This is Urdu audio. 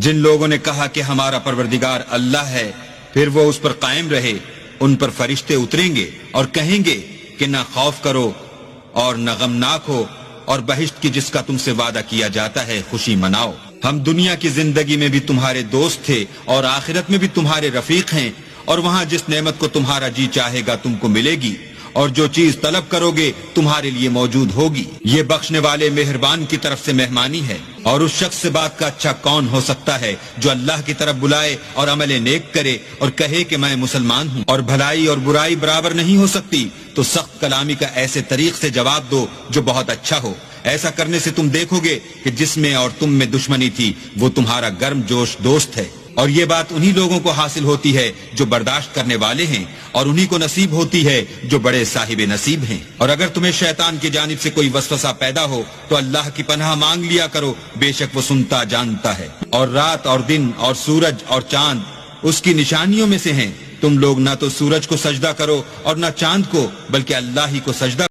جن لوگوں نے کہا کہ ہمارا پروردگار اللہ ہے پھر وہ اس پر قائم رہے، ان پر فرشتے اتریں گے اور کہیں گے کہ نہ خوف کرو اور نہ غمناک ہو، اور بہشت کی جس کا تم سے وعدہ کیا جاتا ہے خوشی مناؤ۔ ہم دنیا کی زندگی میں بھی تمہارے دوست تھے اور آخرت میں بھی تمہارے رفیق ہیں، اور وہاں جس نعمت کو تمہارا جی چاہے گا تم کو ملے گی، اور جو چیز طلب کرو گے تمہارے لیے موجود ہوگی۔ یہ بخشنے والے مہربان کی طرف سے مہمانی ہے، اور اس شخص سے بات کا اچھا کون ہو سکتا ہے جو اللہ کی طرف بلائے اور عمل نیک کرے اور کہے کہ میں مسلمان ہوں۔ اور بھلائی اور برائی برابر نہیں ہو سکتی، تو سخت کلامی کا ایسے طریق سے جواب دو جو بہت اچھا ہو۔ ایسا کرنے سے تم دیکھو گے کہ جس میں اور تم میں دشمنی تھی وہ تمہارا گرم جوش دوست ہے۔ اور یہ بات انہی لوگوں کو حاصل ہوتی ہے جو برداشت کرنے والے ہیں، اور انہی کو نصیب ہوتی ہے جو بڑے صاحب نصیب ہیں۔ اور اگر تمہیں شیطان کی جانب سے کوئی وسوسہ پیدا ہو تو اللہ کی پناہ مانگ لیا کرو، بے شک وہ سنتا جانتا ہے۔ اور رات اور دن اور سورج اور چاند اس کی نشانیوں میں سے ہیں۔ تم لوگ نہ تو سورج کو سجدہ کرو اور نہ چاند کو، بلکہ اللہ ہی کو سجدہ